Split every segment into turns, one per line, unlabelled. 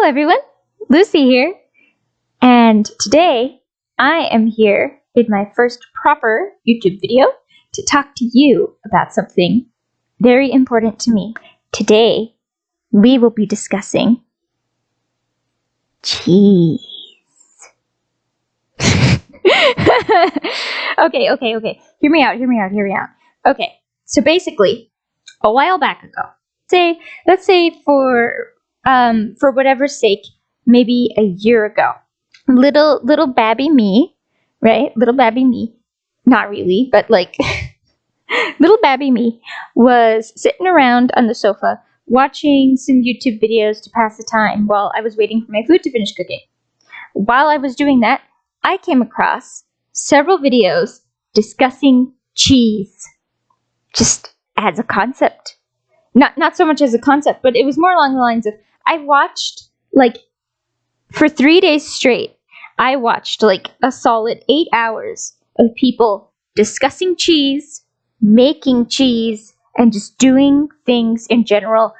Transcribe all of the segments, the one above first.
everyone, Lucy here, and today I am here in my first proper YouTube video to talk to you about something very important to me. Today we will be discussing cheese. Okay. Hear me out. Okay, so basically, a while back ago, let's say for whatever sake, maybe a year ago, little babby me, right? Little babby me, not really, but like little babby me was sitting around on the sofa watching some YouTube videos to pass the time while I was waiting for my food to finish cooking. While I was doing that, I came across several videos discussing cheese, just as a concept. Not so much as a concept, but it was more along the lines of, I watched, like, for 3 days straight, I watched, like, a solid 8 hours of people discussing cheese, making cheese, and just doing things in general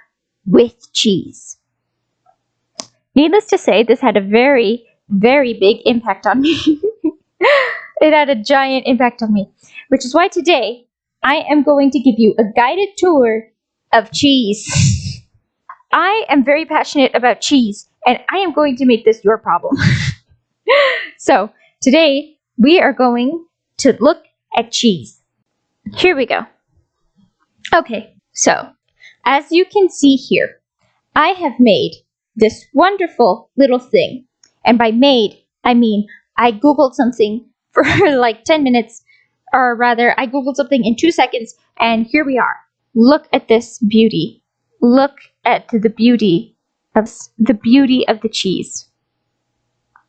with cheese. Needless to say, this had a very, very big impact on me. It had a giant impact on me, which is why today I am going to give you a guided tour of cheese. I am very passionate about cheese, and I am going to make this your problem. So, today we are going to look at cheese. Here we go. Okay, so, as you can see here, I have made this wonderful little thing. And by made, I mean I Googled something for like 10 minutes, or rather, I Googled something in 2 seconds, and here we are. Look at this beauty. Look at the beauty of the cheese.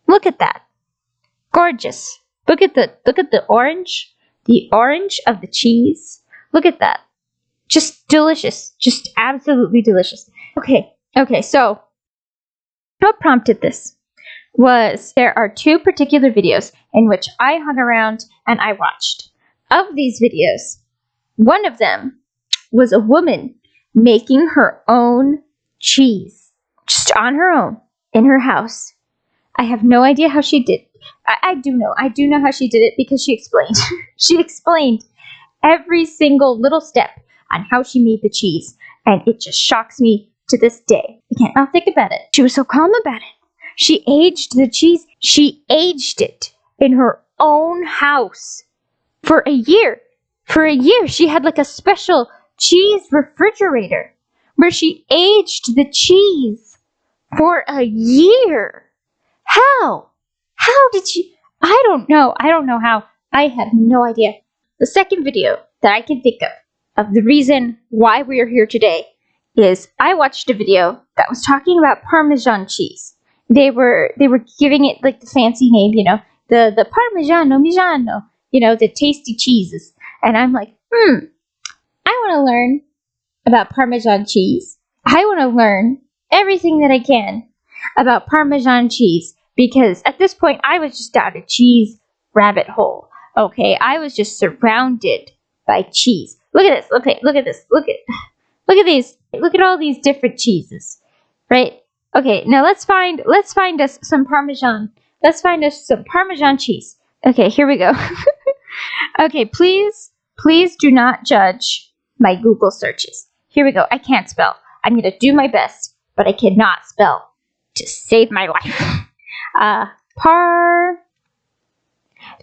Look at that. Gorgeous. Look at the orange. The orange of the cheese. Look at that. Just delicious. Just absolutely delicious. Okay, so what prompted this was there are 2 particular videos in which I hung around and I watched. Of these videos, one of them was a woman making her own cheese, just on her own, in her house. I have no idea how she did. I do know how she did it because she explained. She explained every single little step on how she made the cheese, and it just shocks me to this day. I can't not think about it. She was so calm about it. She aged the cheese. She aged it in her own house for a year. For a year, she had like a special cheese refrigerator where she aged the cheese for a year. How? How did she? I don't know how. I have no idea. The second video that I can think of the reason why we are here today, is I watched a video that was talking about Parmesan cheese. They were giving it like the fancy name, the Parmigiano Reggiano, the tasty cheeses. And I'm like, I want to learn about Parmesan cheese. I want to learn everything that I can about Parmesan cheese, because at this point I was just down a cheese rabbit hole. Okay, I was just surrounded by cheese. Look at this. Okay, look at this. Look at these. Look at all these different cheeses, right? Okay, now let's find us some Parmesan. Let's find us some Parmesan cheese. Okay, here we go. Okay, please do not judge my Google searches. Here we go. I can't spell. I'm going to do my best, but I cannot spell to save my life.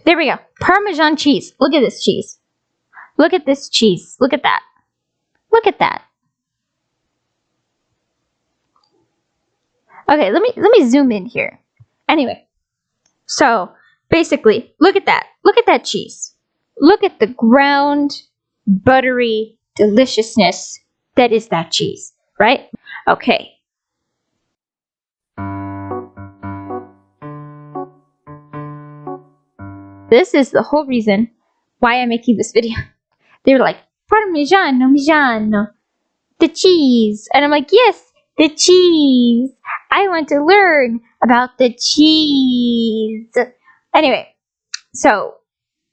There we go. Parmesan cheese. Look at this cheese. Look at this cheese. Look at that. Look at that. Okay, let me zoom in here. Anyway, so basically, look at that. Look at that cheese. Look at the ground, buttery deliciousness that is that cheese, right? Okay. This is the whole reason why I'm making this video. They're like, Parmigiano, the cheese. And I'm like, yes, the cheese. I want to learn about the cheese. Anyway, so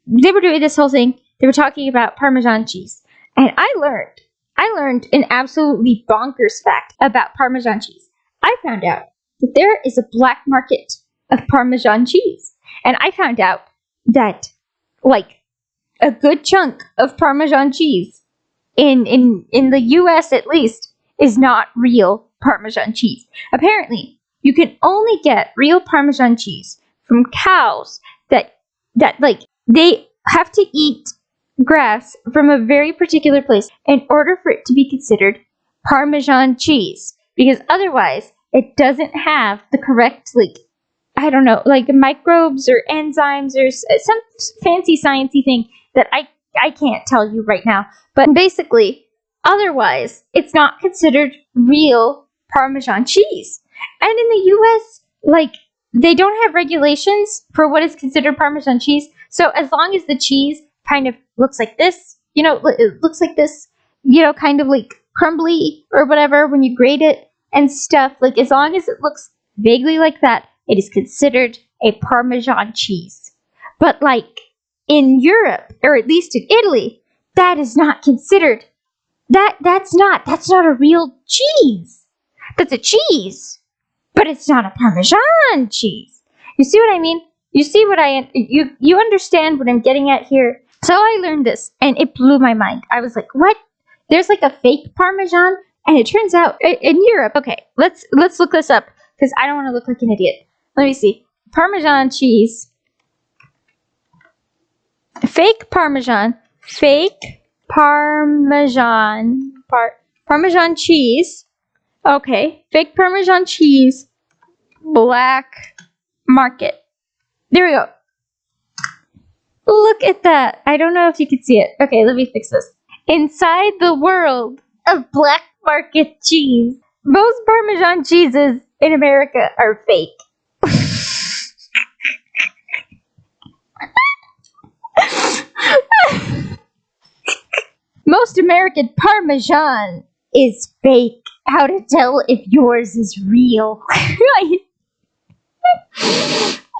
they were doing this whole thing. They were talking about Parmesan cheese. And I learned an absolutely bonkers fact about Parmesan cheese. I found out that there is a black market of Parmesan cheese. And I found out that, like, a good chunk of Parmesan cheese, in the US at least, is not real Parmesan cheese. Apparently, you can only get real Parmesan cheese from cows that like, they have to eat grass from a very particular place in order for it to be considered Parmesan cheese, because otherwise it doesn't have the correct, like, I don't know, like microbes or enzymes or some fancy sciencey thing that I can't tell you right now. But basically, otherwise, it's not considered real Parmesan cheese. And in the US, like, they don't have regulations for what is considered Parmesan cheese. So as long as the cheese kind of looks like this, it looks like this, kind of like crumbly or whatever when you grate it and stuff, like, as long as it looks vaguely like that, it is considered a Parmesan cheese. But, like, in Europe, or at least in Italy, that is not considered. That's not a real cheese. That's a cheese, but it's not a Parmesan cheese. You see what I mean? You see what you understand what I'm getting at here? So I learned this, and it blew my mind. I was like, what? There's like a fake Parmesan, and it turns out in Europe. Okay, let's look this up, because I don't want to look like an idiot. Let me see. Parmesan cheese. Fake Parmesan. Parmesan cheese. Okay. Fake Parmesan cheese. Black market. There we go. Look at that. I don't know if you can see it. Okay, let me fix this. Inside the world of black market cheese, most Parmesan cheeses in America are fake. Most American Parmesan is fake. How to tell if yours is real?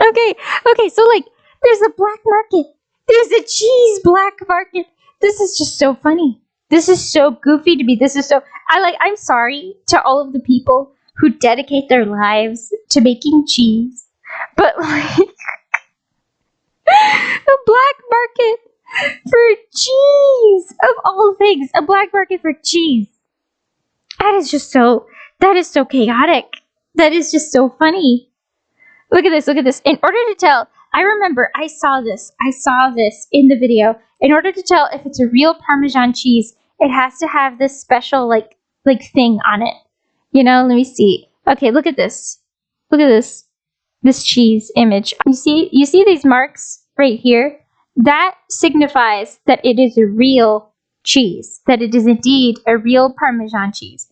Okay, so, like, there's a black market. There's a cheese black market. This is just so funny. This is so goofy to me. I'm sorry to all of the people who dedicate their lives to making cheese, but, like, a black market for cheese, of all things, a black market for cheese. That is so chaotic. That is just so funny. Look at this. In order to tell, I remember I saw this in the video. In order to tell if it's a real Parmesan cheese, it has to have this special, like thing on it. Let me see. Okay, look at this. Look at this. This cheese image. You see these marks right here? That signifies that it is a real cheese, that it is indeed a real Parmesan cheese.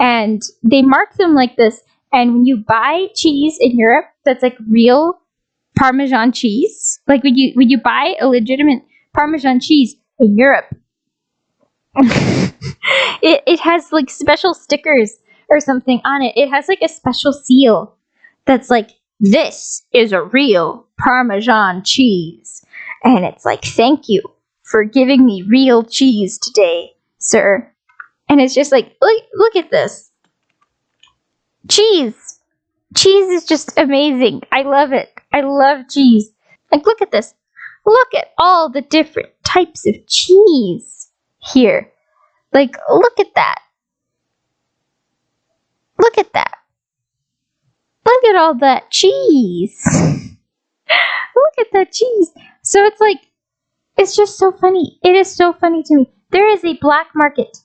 And they mark them like this. And when you buy cheese in Europe that's like real Parmesan cheese, like when you buy a legitimate Parmesan cheese in Europe, it has like special stickers or something on it. It has like a special seal that's like, this is a real Parmesan cheese. And it's like, thank you for giving me real cheese today, sir. And it's just like, look at this. Cheese. Cheese is just amazing. I love it. I love cheese. Like, look at this. Look at all the different types of cheese here. Like, look at that. Look at that. Look at all that cheese. Look at that cheese. So it's like, it's just so funny. It is so funny to me. There is a black market.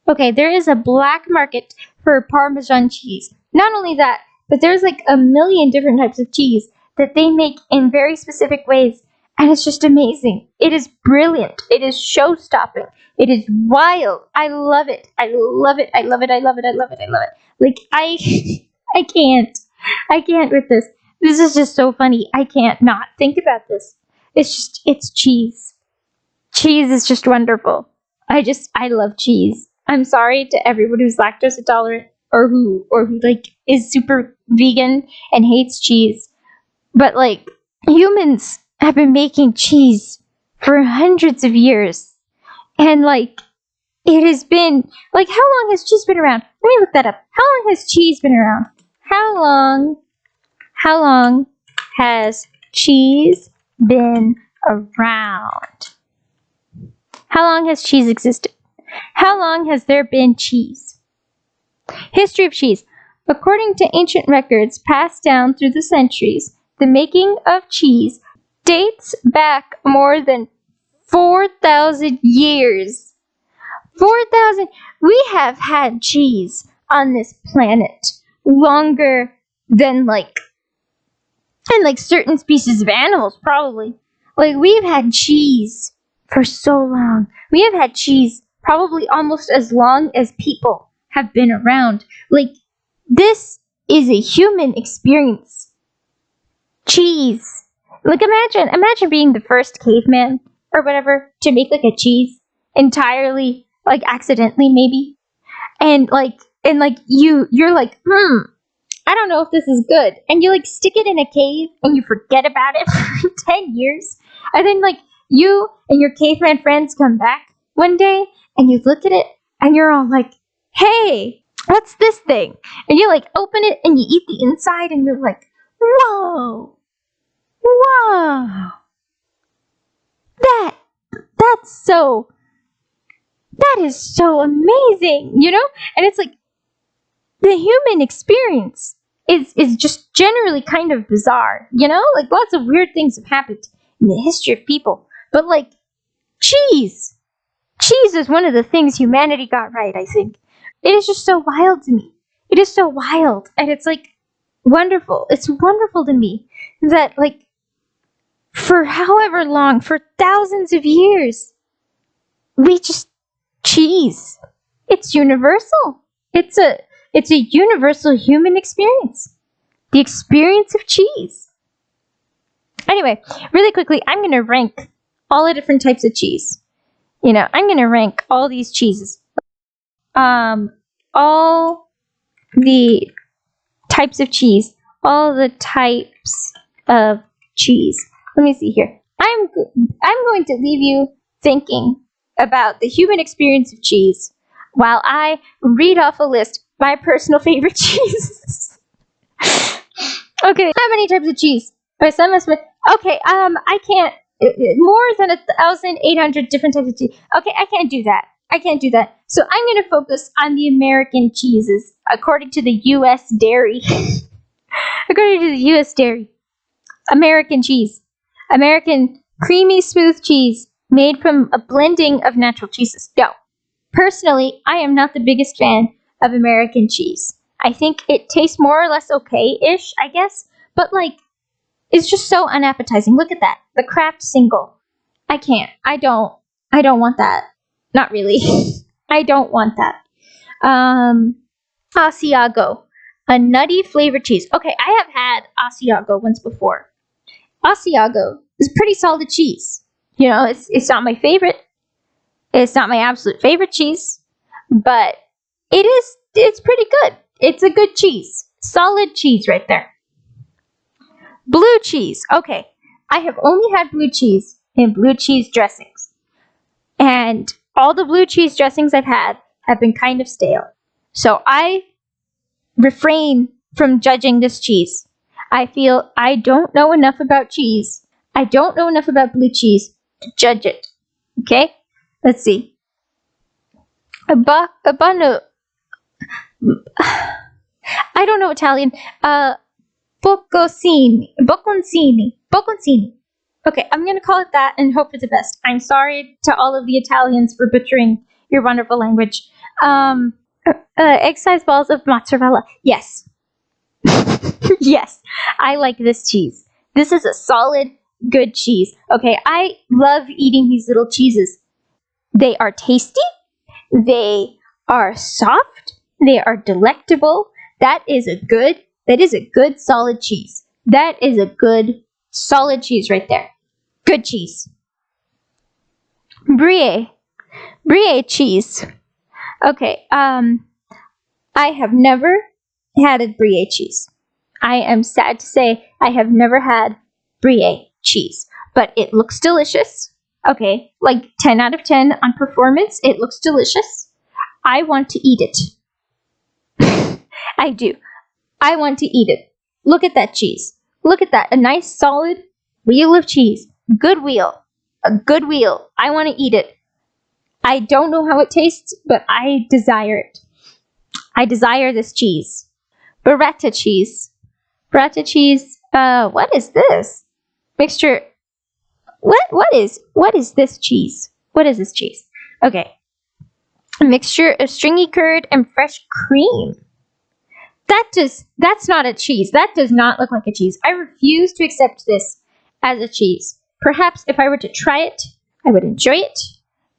Okay, there is a black market for Parmesan cheese. Not only that, but there's like a million different types of cheese that they make in very specific ways. And it's just amazing. It is brilliant. It is show-stopping. It is wild. I love it. I love it. I love it. I love it. I love it. I love it. Like, I can't with this. This is just so funny. I can't not think about this. It's cheese. Cheese is just wonderful. I love cheese. I'm sorry to everyone who's lactose intolerant or who like is super vegan and hates cheese. But like, humans have been making cheese for hundreds of years. And like, it has been, like, how long has cheese been around? Let me look that up. How long has cheese been around? How long has cheese been around? How long has cheese existed? How long has there been cheese? History of cheese. According to ancient records passed down through the centuries, the making of cheese dates back more than 4,000 years. 4,000. We have had cheese on this planet longer than certain species of animals, probably. Like, we've had cheese for so long. We have had cheese probably almost as long as people have been around. Like, this is a human experience. Cheese. Like, imagine being the first caveman or whatever to make like a cheese entirely, like accidentally maybe. And you're like, I don't know if this is good. And you like stick it in a cave and you forget about it for 10 years. And then like you and your caveman friends come back one day and you look at it and you're all like, hey, what's this thing? And you like open it and you eat the inside and you're like, whoa, that is so amazing, you know? And it's like, the human experience is just generally kind of bizarre, you know? Like, lots of weird things have happened in the history of people. But, like, cheese. Cheese is one of the things humanity got right, I think. It is just so wild to me. It is so wild. And it's, like, wonderful. It's wonderful to me that, like, for however long, for thousands of years, cheese. It's universal. It's a universal human experience. The experience of cheese. Anyway, really quickly, I'm going to rank all the different types of cheese. You know, I'm going to rank all these cheeses. All the types of cheese. All the types of cheese. Let me see here. I'm going to leave you thinking about the human experience of cheese while I read off a list my personal favorite cheeses. Okay, how many types of cheese? Okay, I can't. More than 1,800 different types of cheese. Okay, I can't do that. So I'm going to focus on the American cheeses, according to the U.S. Dairy. According to the U.S. Dairy. American cheese. American creamy smooth cheese made from a blending of natural cheeses. No. Personally, I am not the biggest fan of American cheese. I think it tastes more or less okay-ish, I guess. But, like, it's just so unappetizing. Look at that. The Kraft single. I can't. I don't want that. Not really. I don't want that. Asiago. A nutty flavored cheese. Okay, I have had Asiago once before. Asiago is pretty solid cheese. You know, it's not my favorite. It's not my absolute favorite cheese. But it's pretty good. It's a good cheese. Solid cheese right there. Blue cheese. Okay, I have only had blue cheese in blue cheese dressings. And all the blue cheese dressings I've had have been kind of stale. So I refrain from judging this cheese. I feel I don't know enough about cheese. I don't know enough about blue cheese to judge it. Okay? Let's see. Abano. I don't know Italian. Bocconcini. Okay, I'm going to call it that and hope for the best. I'm sorry to all of the Italians for butchering your wonderful language. Egg-sized balls of mozzarella. Yes. Yes, I like this cheese. This is a solid, good cheese. Okay, I love eating these little cheeses. They are tasty. They are soft. They are delectable. That is a good solid cheese. That is a good solid cheese right there. Good cheese. Brie cheese. Okay, I have never had a Brie cheese. I am sad to say I have never had Brie cheese, but it looks delicious. Okay, like 10 out of 10 on performance. It looks delicious. I want to eat it. I do. I want to eat it. Look at that cheese. Look at that. A nice solid wheel of cheese. Good wheel. A good wheel. I want to eat it. I don't know how it tastes, but I desire it. I desire this cheese. Burrata cheese. Burrata cheese. What is this? Mixture. What is this cheese? What is this cheese? Okay. A mixture of stringy curd and fresh cream. That's not a cheese. That does not look like a cheese. I refuse to accept this as a cheese. Perhaps if I were to try it, I would enjoy it.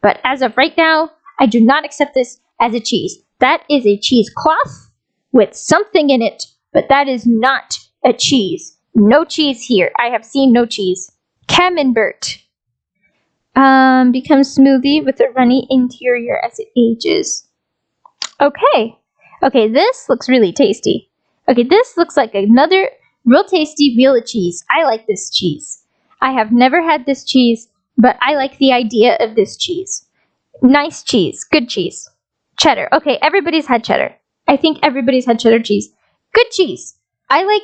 But as of right now, I do not accept this as a cheese. That is a cheesecloth with something in it, but that is not a cheese. No cheese here. I have seen no cheese. Camembert. Becomes smoothie with a runny interior as it ages. Okay. Okay, this looks really tasty. Okay, this looks like another real tasty wheel of cheese. I like this cheese. I have never had this cheese, but I like the idea of this cheese. Nice cheese. Good cheese. Cheddar. Okay, everybody's had cheddar. I think everybody's had cheddar cheese. Good cheese. I like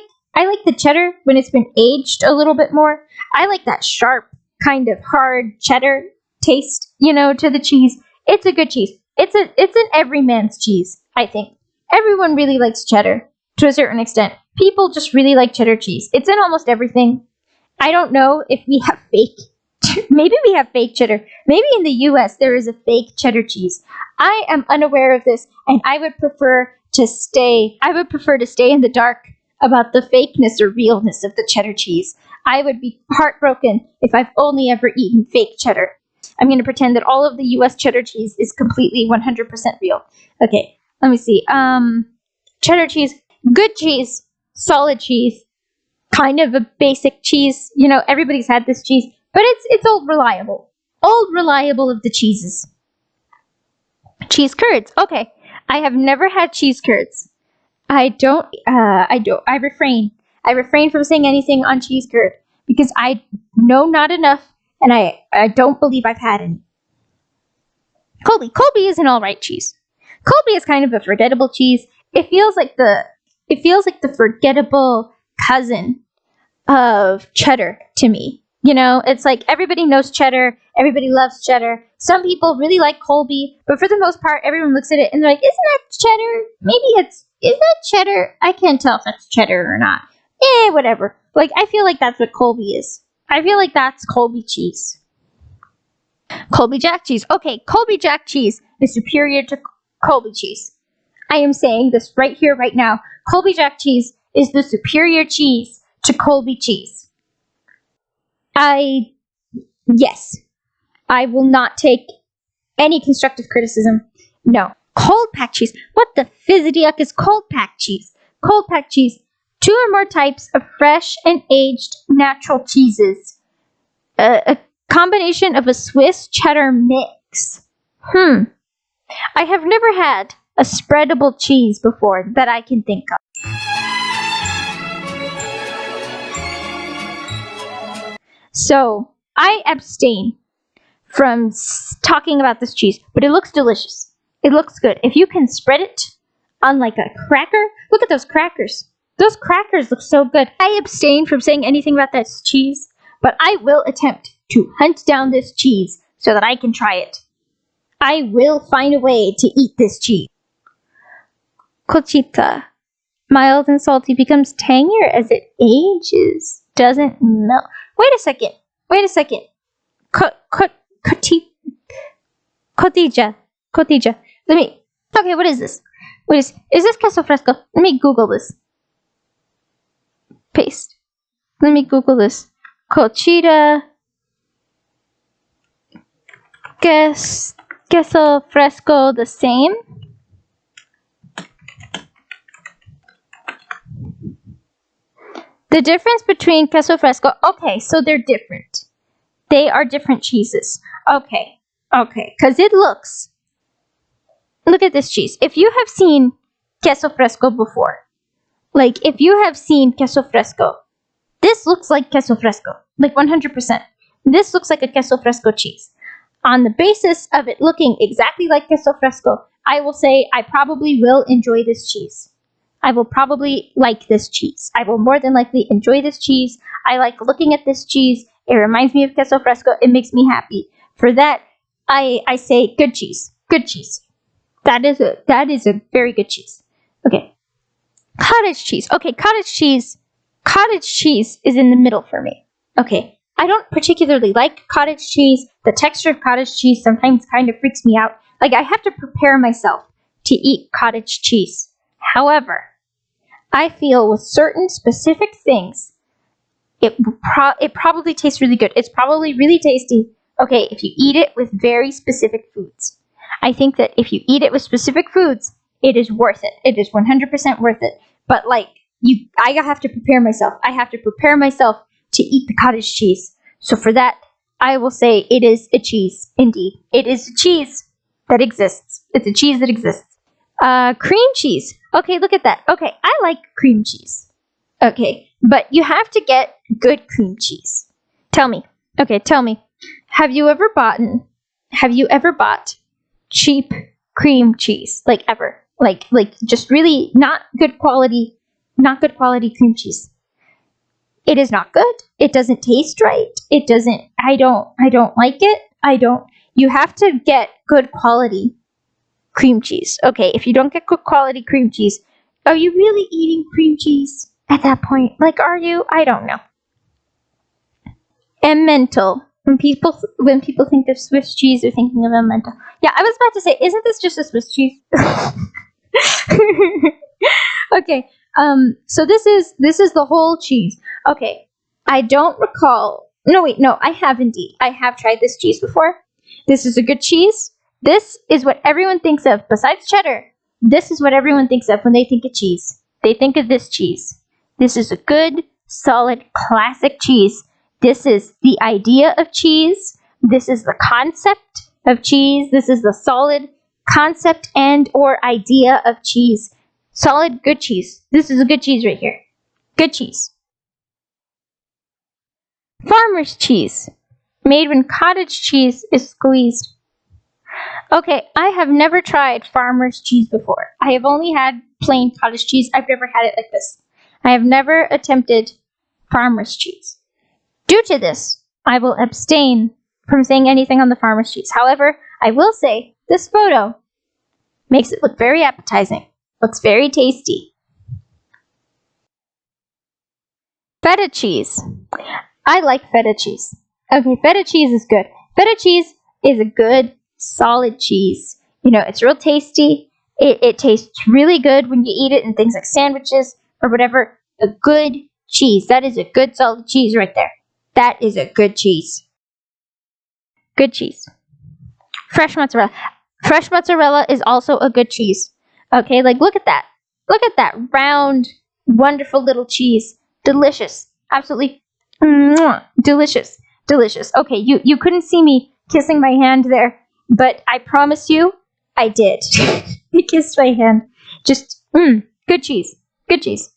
the cheddar when it's been aged a little bit more. I like that sharp, kind of hard cheddar taste, to the cheese. It's a good cheese. It's an everyman's cheese, I think. Everyone really likes cheddar to a certain extent. People just really like cheddar cheese. It's in almost everything. I don't know if we have fake. Maybe we have fake cheddar. Maybe in the US there is a fake cheddar cheese. I am unaware of this, and I would prefer to stay in the dark about the fakeness or realness of the cheddar cheese. I would be heartbroken if I've only ever eaten fake cheddar. I'm going to pretend that all of the US cheddar cheese is completely 100% real. Okay, let me see. Cheddar cheese, good cheese, solid cheese, kind of a basic cheese. Everybody's had this cheese, but it's old reliable. Old reliable of the cheeses. Cheese curds. Okay, I have never had cheese curds. I refrain. I refrain from saying anything on cheese curd because I know not enough, and I don't believe I've had any. Colby is an alright cheese. Colby is kind of a forgettable cheese. It feels like the forgettable cousin of cheddar to me. It's like everybody knows cheddar, everybody loves cheddar. Some people really like Colby, but for the most part, everyone looks at it and they're like, "Isn't that cheddar? Is that cheddar? I can't tell if that's cheddar or not." Whatever. Like, I feel like that's what Colby is. I feel like that's Colby cheese. Colby Jack cheese. Okay, Colby Jack cheese is superior to Colby cheese. I am saying this right here, right now. Colby Jack cheese is the superior cheese to Colby cheese. Yes. I will not take any constructive criticism. No. Cold pack cheese. What the fizzidiuck is cold pack cheese? Cold pack cheese. 2 or more types of fresh and aged natural cheeses. A combination of a Swiss cheddar mix. I have never had a spreadable cheese before that I can think of. So, I abstain from talking about this cheese, but it looks delicious. It looks good. If you can spread it on like a cracker, look at those crackers. Those crackers look so good. I abstain from saying anything about this cheese, but I will attempt to hunt down this cheese so that I can try it. I will find a way to eat this cheese. Cochita. Mild and salty, becomes tangier as it ages. Doesn't melt. Wait a second. Cotija. Okay, what is this? Is this queso fresco? Let me Google this. Paste. Let me Google this. Cochita. Queso fresco the same? The difference between queso fresco... Okay, so they're different. They are different cheeses. Okay, because it looks... Look at this cheese. If you have seen queso fresco before, if you have seen queso fresco, this looks like queso fresco. 100%. This looks like a queso fresco cheese. On the basis of it looking exactly like queso fresco, I will say I probably will enjoy this cheese. I will probably like this cheese. I will more than likely enjoy this cheese. I like looking at this cheese. It reminds me of queso fresco. It makes me happy. For that, I say good cheese. Good cheese. That is a very good cheese. Okay. Cottage cheese. Okay, cottage cheese. Cottage cheese is in the middle for me. Okay. I don't particularly like cottage cheese. The texture of cottage cheese sometimes kind of freaks me out. Like, I have to prepare myself to eat cottage cheese. However, I feel with certain specific things, it probably tastes really good. It's probably really tasty. Okay, if you eat it with very specific foods. I think that if you eat it with specific foods, it is worth it. It is 100% worth it. But like, I have to prepare myself. I have to prepare myself to eat the cottage cheese. So for that, I will say it is a cheese. Indeed, it is a cheese that exists. It's a cheese that exists. Cream cheese. Okay, look at that. Okay, I like cream cheese. Okay, but you have to get good cream cheese. Tell me. Have you ever bought cheap cream cheese? Like ever? Like just really not good quality cream cheese. It is not good. It doesn't taste right. I don't like it. You have to get good quality cream cheese. Okay, if you don't get good quality cream cheese, are you really eating cream cheese at that point? Like, are you? I don't know. Emmental. When people think of Swiss cheese, they're thinking of Emmental. Yeah, I was about to say, isn't this just a Swiss cheese? Okay. So this is the whole cheese. Okay. I don't recall. No, wait, no, I have indeed. I have tried this cheese before. This is a good cheese. This is what everyone thinks of, besides cheddar. This is what everyone thinks of when they think of cheese. They think of this cheese. This is a good, solid, classic cheese. This is the idea of cheese. This is the concept of cheese. This is the solid concept and or idea of cheese. Solid, good cheese. This is a good cheese right here. Good cheese. Farmer's cheese. Made when cottage cheese is squeezed. Okay, I have never tried farmer's cheese before. I have only had plain cottage cheese. I've never had it like this. I have never attempted farmer's cheese. Due to this, I will abstain from saying anything on the farmer's cheese. However, I will say this photo makes it look very appetizing. Looks very tasty. Feta cheese. I like feta cheese. Okay, feta cheese is good. Feta cheese is a good, solid cheese. You know, it's real tasty. It tastes really good when you eat it in things like sandwiches or whatever. A good cheese. That is a good, solid cheese right there. That is a good cheese. Good cheese. Fresh mozzarella. Fresh mozzarella is also a good cheese. Okay, like look at that. Look at that round, wonderful little cheese. Delicious. Absolutely delicious. Delicious. Okay, you couldn't see me kissing my hand there, but I promise you, I did. I kissed my hand. Just, good cheese. Good cheese.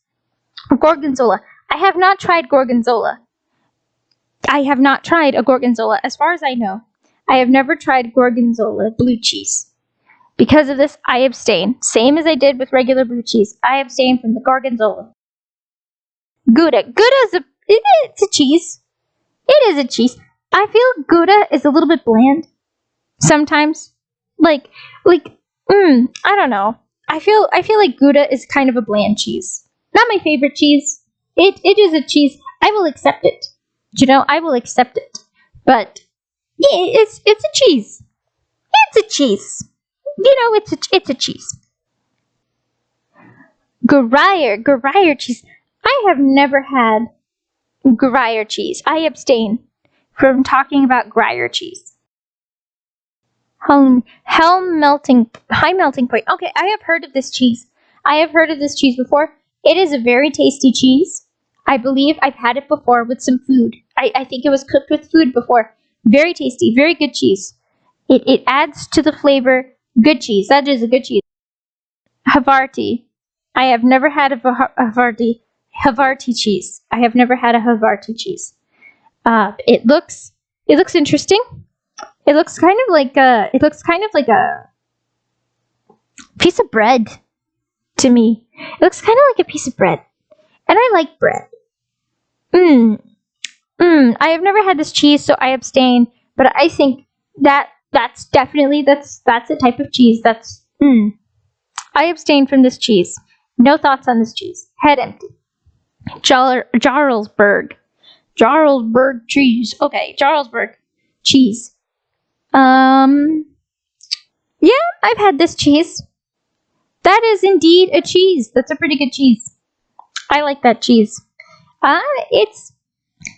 Gorgonzola. I have not tried gorgonzola. I have not tried a gorgonzola. As far as I know, I have never tried gorgonzola blue cheese. Because of this, I abstain. Same as I did with regular blue cheese. I abstain from the gorgonzola. Gouda. It's a cheese. It is a cheese. I feel Gouda is a little bit bland. Sometimes. I don't know. I feel like Gouda is kind of a bland cheese. Not my favorite cheese. It is a cheese. I will accept it. You know, I will accept it. But yeah, it's a cheese. It's a cheese. You know, it's a cheese. Gruyere cheese. I have never had Gruyere cheese. I abstain from talking about Gruyere cheese. High melting point. Okay, I have heard of this cheese. I have heard of this cheese before. It is a very tasty cheese. I believe I've had it before with some food. I think it was cooked with food before. Very tasty, very good cheese. It adds to the flavor. Good cheese. That is a good cheese. Havarti. I have never had a Havarti cheese. I have never had a Havarti cheese. It looks interesting. It looks kind of like a piece of bread. to me. It looks kind of like a piece of bread. And I like bread. I have never had this cheese, so I abstain. But I think that's definitely that's a type of cheese. I abstain from this cheese. No thoughts on this cheese. Head empty. Jarlsberg cheese. Okay, Jarlsberg cheese. Yeah, I've had this cheese. That is indeed a cheese. That's a pretty good cheese. I like that cheese. It's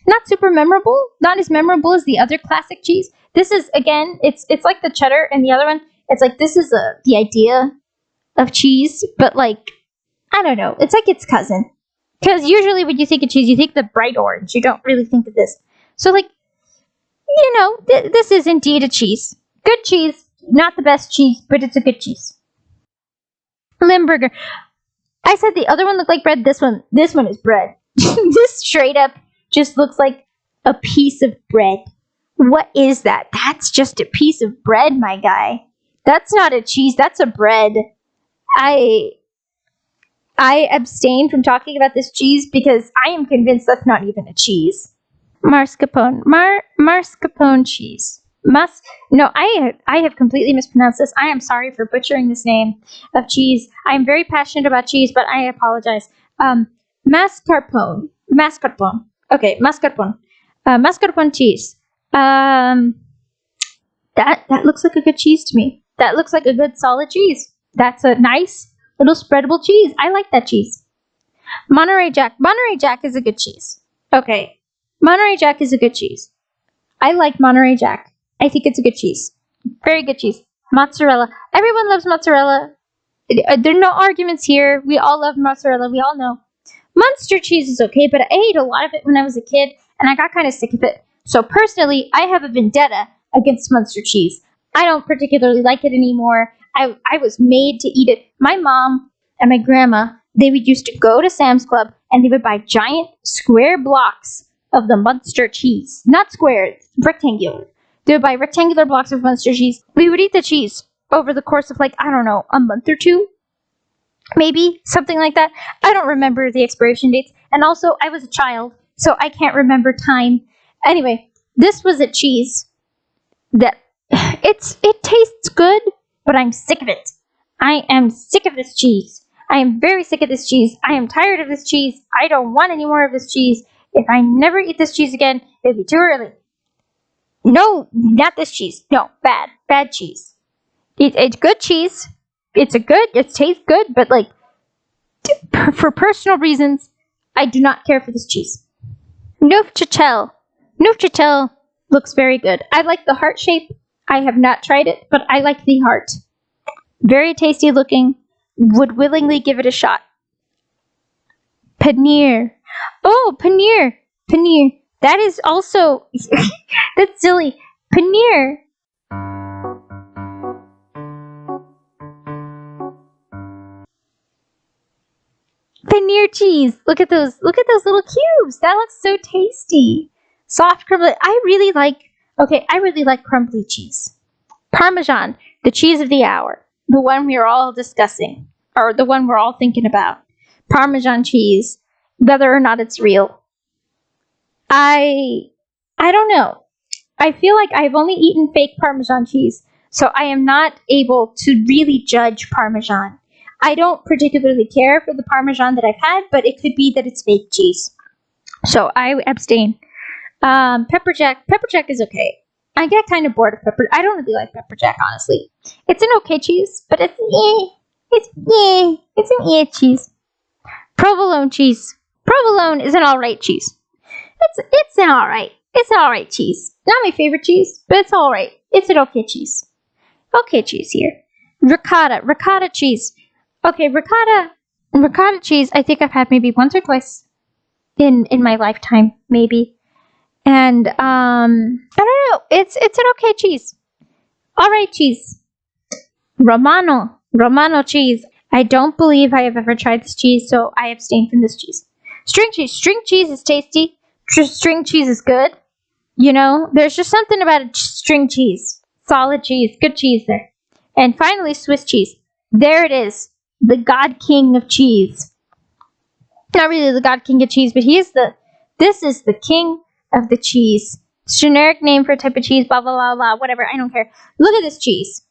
not super memorable. Not as memorable as the other classic cheese. This is, again, it's like the cheddar and the other one. It's like this is the idea of cheese, but like, I don't know. It's like its cousin. Because usually when you think of cheese, you think the bright orange. You don't really think of this. So like, this is indeed a cheese. Good cheese. Not the best cheese, but it's a good cheese. Limburger. I said the other one looked like bread. This one is bread. This straight up just looks like a piece of bread. What is that? That's just a piece of bread, my guy. That's not a cheese. That's a bread. I abstain from talking about this cheese because I am convinced that's not even a cheese. Mascarpone. Mascarpone cheese. No, I have completely mispronounced this. I am sorry for butchering this name of cheese. I am very passionate about cheese, but I apologize. Mascarpone. Okay, mascarpone. Mascarpone cheese. That looks like a good cheese to me. That looks like a good solid cheese. That's a nice little spreadable cheese. I like that cheese. Monterey Jack. Monterey Jack is a good cheese. Okay. Monterey Jack is a good cheese. I like Monterey Jack. I think it's a good cheese. Very good cheese. Mozzarella. Everyone loves mozzarella. There are no arguments here. We all love mozzarella. We all know. Munster cheese is okay, but I ate a lot of it when I was a kid, and I got kind of sick of it. So personally, I have a vendetta against Munster cheese. I don't particularly like it anymore. I was made to eat it. My mom and my grandma, they would used to go to Sam's Club, and they would buy giant square blocks of the Munster cheese. Not square, it's rectangular. They would buy rectangular blocks of Munster cheese. We would eat the cheese over the course of, like, I don't know, a month or two? Maybe, something like that. I don't remember the expiration dates. And also, I was a child, so I can't remember time. Anyway, this was a cheese that, it tastes good, but I'm sick of it. I am sick of this cheese. I am very sick of this cheese. I am tired of this cheese. I don't want any more of this cheese. If I never eat this cheese again, it'll be too early. No, not this cheese. No, bad cheese. It's good cheese. It tastes good, but like, for personal reasons, I do not care for this cheese. Neufchâtel. Neufchâtel looks very good. I like the heart shape. I have not tried it, but I like the heart. Very tasty looking. Would willingly give it a shot. Paneer. Oh, paneer. Paneer. That is also... that's silly. Paneer. Paneer cheese. Look at those little cubes. That looks so tasty. Soft crumbly. I really like crumbly cheese. Parmesan, the cheese of the hour. The one we're all discussing. Or the one we're all thinking about. Parmesan cheese. Whether or not it's real. I don't know. I feel like I've only eaten fake Parmesan cheese. So I am not able to really judge Parmesan. I don't particularly care for the Parmesan that I've had, but it could be that it's fake cheese. So I abstain. Pepper jack. Pepper jack is okay. I get kind of bored of pepper. I don't really like pepper jack, honestly. It's an okay cheese, but it's an cheese. Provolone cheese. Provolone is an alright cheese. It's an alright cheese. Not my favorite cheese, but it's alright. It's an okay cheese. Okay cheese here. Ricotta cheese. Okay, ricotta cheese, I think I've had maybe once or twice in my lifetime, maybe. And, I don't know, it's an okay cheese. Alright cheese. Romano cheese. I don't believe I have ever tried this cheese, so I abstain from this cheese. String cheese is tasty. String cheese is good. You know, there's just something about a string cheese. Solid cheese, good cheese there. And finally, Swiss cheese. There it is. the God King of cheese. Not really the God King of cheese, but this is the king of the cheese. It's a generic name for a type of cheese, blah, blah, blah, blah, whatever, I don't care. Look at this cheese.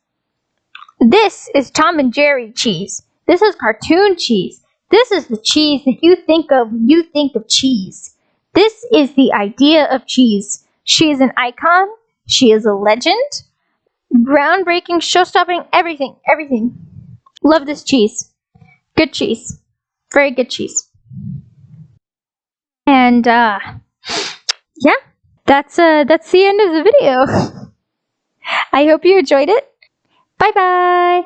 This is Tom and Jerry cheese. This is cartoon cheese. This is the cheese that you think of when you think of cheese. This is the idea of cheese. She is an icon. She is a legend. Groundbreaking, show-stopping, everything, everything. Love this cheese. Good cheese. Very good cheese. And, yeah. That's the end of the video. I hope you enjoyed it. Bye-bye.